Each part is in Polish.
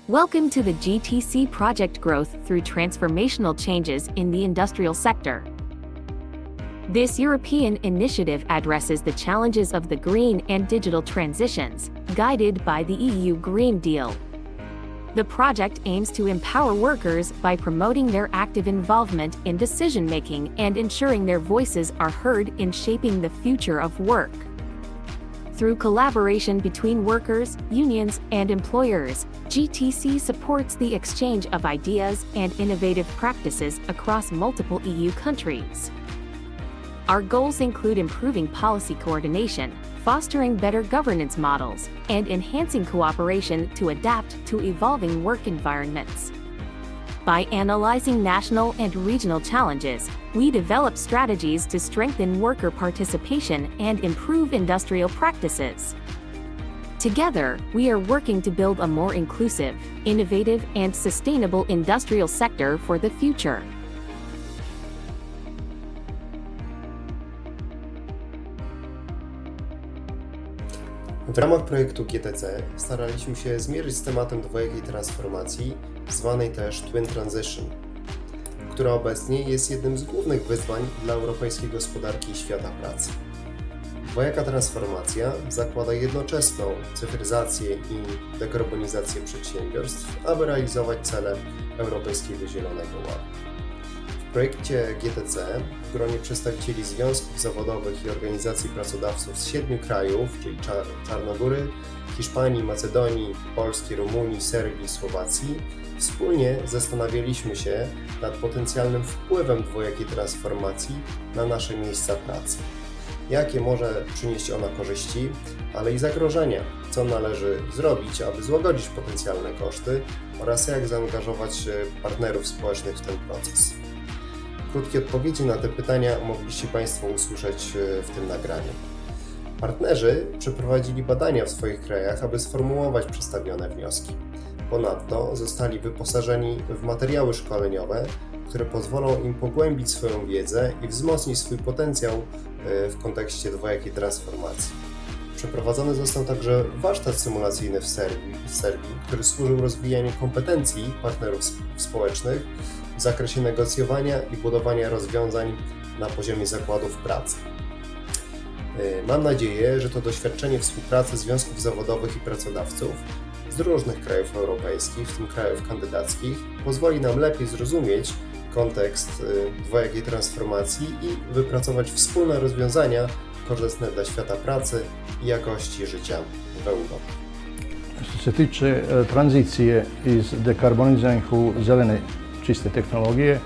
Welcome to the GTC project growth through transformational changes in the industrial sector. This European initiative addresses the challenges of the green and digital transitions, guided by the EU Green Deal. The project aims to empower workers by promoting their active involvement in decision-making and ensuring their voices are heard in shaping the future of work. Through collaboration between workers, unions, and employers, GTC supports the exchange of ideas and innovative practices across multiple EU countries. Our goals include improving policy coordination, fostering better governance models, and enhancing cooperation to adapt to evolving work environments. By analyzing national and regional challenges, we develop strategies to strengthen worker participation and improve industrial practices. Together, we are working to build a more inclusive, innovative, and sustainable industrial sector for the future. W ramach projektu GTC staraliśmy się zmierzyć z tematem dwojakiej transformacji, zwanej też Twin Transition, która obecnie jest jednym z głównych wyzwań dla europejskiej gospodarki i świata pracy. Dwojaka transformacja zakłada jednoczesną cyfryzację i dekarbonizację przedsiębiorstw, aby realizować cele Europejskiego Zielonego Ładu. W projekcie GTC w gronie przedstawicieli związków zawodowych i organizacji pracodawców z 7 krajów, czyli Czarnogóry, Hiszpanii, Macedonii, Polski, Rumunii, Serbii i Słowacji, wspólnie zastanawialiśmy się nad potencjalnym wpływem dwojakiej transformacji na nasze miejsca pracy. Jakie może przynieść ona korzyści, ale i zagrożenia, co należy zrobić, aby złagodzić potencjalne koszty oraz jak zaangażować partnerów społecznych w ten proces. Krótkie odpowiedzi na te pytania mogliście Państwo usłyszeć w tym nagraniu. Partnerzy przeprowadzili badania w swoich krajach, aby sformułować przedstawione wnioski. Ponadto zostali wyposażeni w materiały szkoleniowe, które pozwolą im pogłębić swoją wiedzę i wzmocnić swój potencjał w kontekście dwojakiej transformacji. Przeprowadzony został także warsztat symulacyjny w Serbii, który służył rozwijaniu kompetencji partnerów społecznych w zakresie negocjowania i budowania rozwiązań na poziomie zakładów pracy. Mam nadzieję, że to doświadczenie współpracy związków zawodowych i pracodawców z różnych krajów europejskich, w tym krajów kandydackich, pozwoli nam lepiej zrozumieć kontekst dwojakiej transformacji i wypracować wspólne rozwiązania korzystne dla świata pracy i jakości życia w Europie. Što se tiče tranzicije iz dekarboniziranih u zelene čiste tehnologije,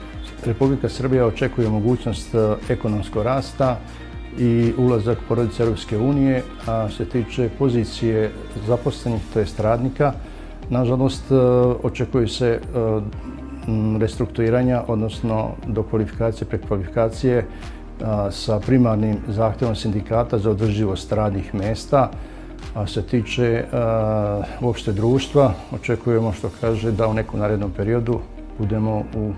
Republika Srbija očekuje mogućnost ekonomskog rasta i ulazak porodice Europske unije, a što se tiče pozicije zaposlenih, to jest radnika, nažalost očekuju se restrukturiranja, odnosno dokvalifikacije, prekvalifikacije sa primarnim zahtjevom sindikata za održivost radnih mesta. A što se tiče uopšte društva, očekujemo, što kaže, da u nekom narednom periodu budemo u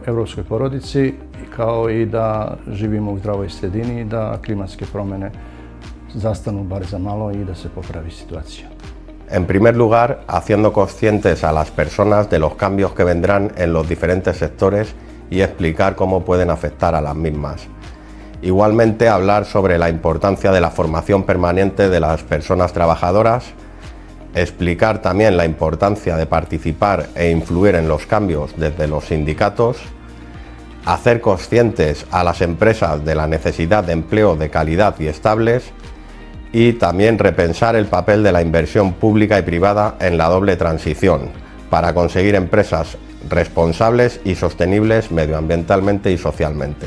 evropskoj porodici, kao i da živimo u zdravoj sredini i da klimatske promjene zastanu bar za malo i da se popravi situacija. En primer lugar, haciendo conscientes a las personas de los cambios que vendrán en los diferentes sectores y explicar cómo pueden afectar a las mismas. Igualmente, hablar sobre la importancia de la formación permanente de las personas trabajadoras, explicar también la importancia de participar e influir en los cambios desde los sindicatos, hacer conscientes a las empresas de la necesidad de empleo de calidad y estables, y también repensar el papel de la inversión pública y privada en la doble transición para conseguir empresas responsables i sostenibles medioambientalmente i socjalmente.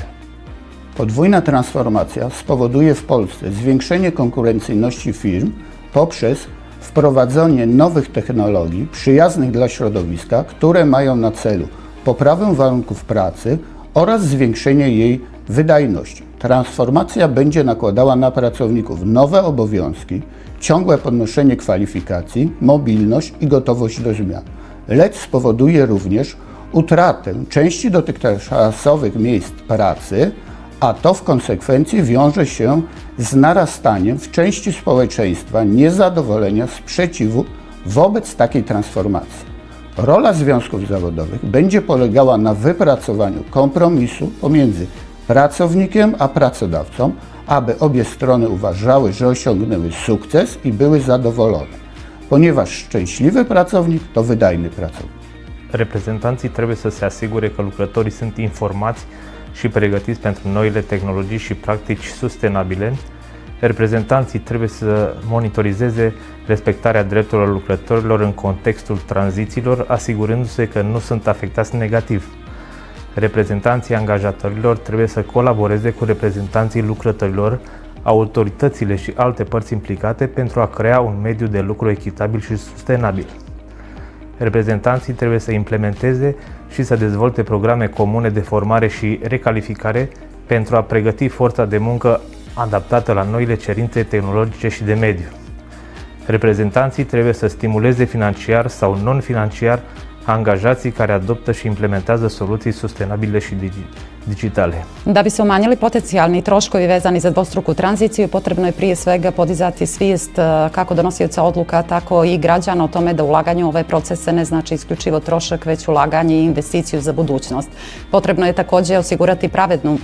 Podwójna transformacja spowoduje w Polsce zwiększenie konkurencyjności firm poprzez wprowadzenie nowych technologii przyjaznych dla środowiska, które mają na celu poprawę warunków pracy oraz zwiększenie jej wydajności. Transformacja będzie nakładała na pracowników nowe obowiązki, ciągłe podnoszenie kwalifikacji, mobilność i gotowość do zmian, lecz spowoduje również utratę części dotychczasowych miejsc pracy, a to w konsekwencji wiąże się z narastaniem w części społeczeństwa niezadowolenia, sprzeciwu Wobec takiej transformacji rola związków zawodowych będzie polegała na wypracowaniu kompromisu pomiędzy pracownikiem a pracodawcą, aby obie strony uważały, że osiągnęły sukces i były zadowolone, ponieważ szczęśliwy pracownik to wydajny pracownik. Reprezentanții trebuie să se asigure că lucrătorii sunt informați și pregătiți pentru noile tehnologii și practici sustenabile. Reprezentanții trebuie să monitorizeze respectarea drepturilor lucrătorilor în contextul tranzițiilor, asigurându-se că nu sunt afectați negativ. Reprezentanții angajatorilor trebuie să colaboreze cu reprezentanții lucrătorilor, autoritățile și alte părți implicate pentru a crea un mediu de lucru echitabil și sustenabil. Reprezentanții trebuie să implementeze și să dezvolte programe comune de formare și recalificare pentru a pregăti forța de muncă adaptată la noile cerințe tehnologice și de mediu. Reprezentanții trebuie să stimuleze financiar sau non-financiar angažații care adoptă și implementează soluții sustenabile și digitale. Da bi se umanjili potencijalni troškovi vezani za dvostruku tranziciju, potrebno je prije svega podizati svijest kako donosioca odluka, tako i građana o tome da ulaganje u ove procese ne znači isključivo trošak, već ulaganje i investiciju za budućnost. Potrebno je također osigurati pravednu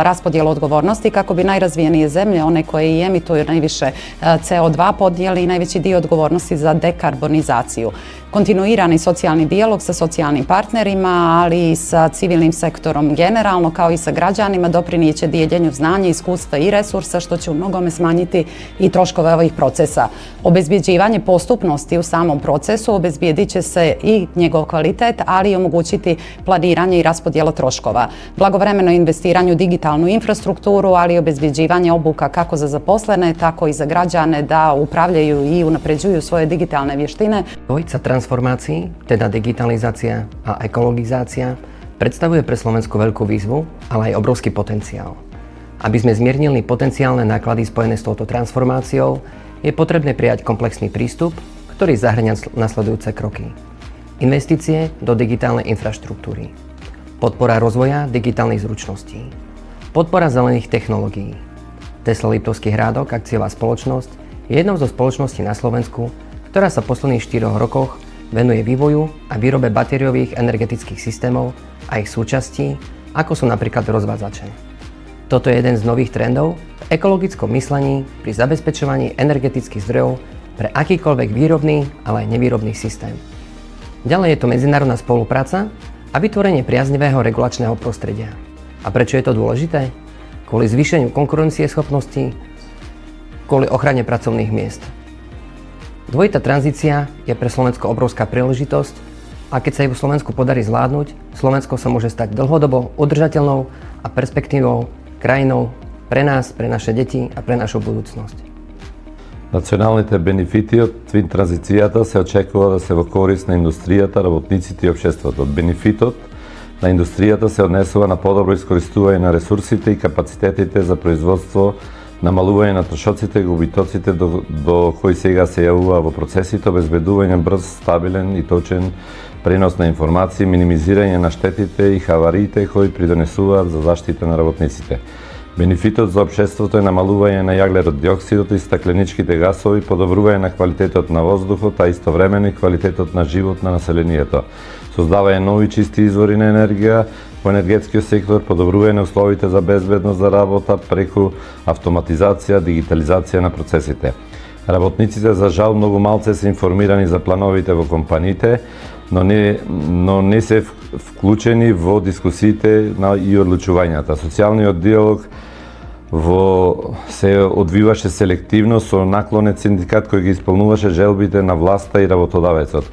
raspodjelu odgovornosti kako bi najrazvijenije zemlje, one koje i emituju najviše CO2, podijeli i najveći dio odgovornosti za dekarbonizaciju. Kontinuirani socijalni dijalog sa socijalnim partnerima, ali i sa civilnim sektorom generalno, kao i sa građanima, doprinijeće dijeljenju znanja, iskustva i resursa, što će u mnogome smanjiti i troškove ovih procesa. Obezbjeđivanje postupnosti u samom procesu obezbijedit će se i njegov kvalitet, ali i omogućiti planiranje i raspodjela troškova. Blagovremeno investiranje u digitalnu infrastrukturu, ali i obezbjeđivanje obuka kako za zaposlene, tako i za građane da upravljaju i unapređuju svoje digitalne vještine. Dvojica transformácií, teda digitalizácia a ekologizácia, predstavuje pre Slovensku veľkú výzvu, ale aj obrovský potenciál. Aby sme zmiernili potenciálne náklady spojené s touto transformáciou, je potrebné prijať komplexný prístup, ktorý zahŕňa nasledujúce kroky. Investície do digitálnej infraštruktúry, podpora rozvoja digitálnych zručností, podpora zelených technológií. Tesla Liptovský Hrádok, akciová spoločnosť, je jednou zo spoločností na Slovensku, ktorá sa v posledných 4 rokoch venuje vývoju a výrobe batériových energetických systémov a ich súčastí, ako sú napríklad rozvádzače. Toto je jeden z nových trendov v ekologickom myslení pri zabezpečovaní energetických zdrojov pre akýkoľvek výrobný, ale aj nevýrobný systém. Ďalej je to medzinárodná spolupráca a vytvorenie priaznivého regulačného prostredia. A prečo je to dôležité? Kvôli zvýšeniu konkurencieschopnosti, kvôli ochrane pracovných miest. Dvojitá tranzícia je pre Slovensko obrovská príležitosť a keď sa ju v Slovensku podarí zvládnuť, Slovensko sa môže stať dlhodobo udržateľnou a perspektívnou країnou pre nás, pre naše deti a pre нашу будуćност. Националните бенефити од твин транзицијата се очекува да се во корист на индустријата, работниците и општеството. Бенефитот на индустријата се однесува на подобро искористување на ресурсите и капацитетите за производство, намалување на трошоците и губитоците до кои сега се јавува во процесите, обезбедување брз, стабилен и точен пренос на информации, минимизирање на штетите и хавариите кои придонесуваат за заштита на работниците. Бенефитот за општеството е намалување на јаглерод диоксидот и стакленичките гасови, подобрување на квалитетот на воздухот, а истовремено и квалитетот на живот на населението. Создавање нови чисти извори на енергија во енергетскиот сектор, подобрување на условите за безбедност за работа преку автоматизација, дигитализација на процесите. Работниците за жал многу малце се информирани за плановите во компаниите, но не се вклучени во дискусиите и одлучувањата. Социјалниот диалог се одвиваше селективно со наклонет синдикат кој ги исполнуваше желбите на власта и работодавецот.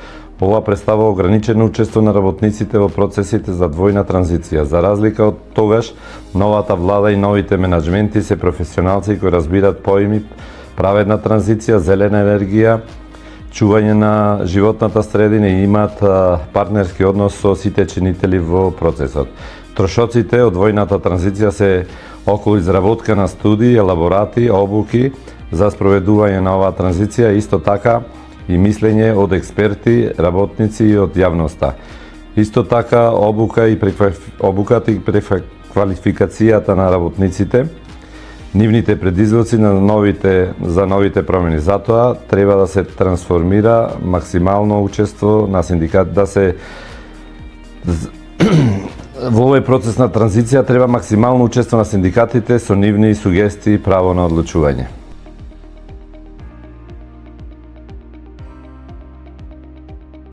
Ова представува ограничено учество на работниците во процесите за двојна транзиција. За разлика од тогаш, новата влада и новите менаџменти се професионалци кои разбират поими праведна транзиција, зелена енергија, чување на животната средина и имаат партнерски однос со сите чинители во процесот. Трошоците од двојната транзиција се околу изработка на студии, елаборати, обуки за спроведување на оваа транзиција, исто така и мислење од експерти, работници и од јавноста. Исто така обуката и преквалификацијата на работниците нивните предизвици за новите промени. Затоа треба да се трансформира максимално учество на синдикат, да се во овој процес на транзиција треба максимално учество на синдикатите со нивни сугестии и право на одлучување.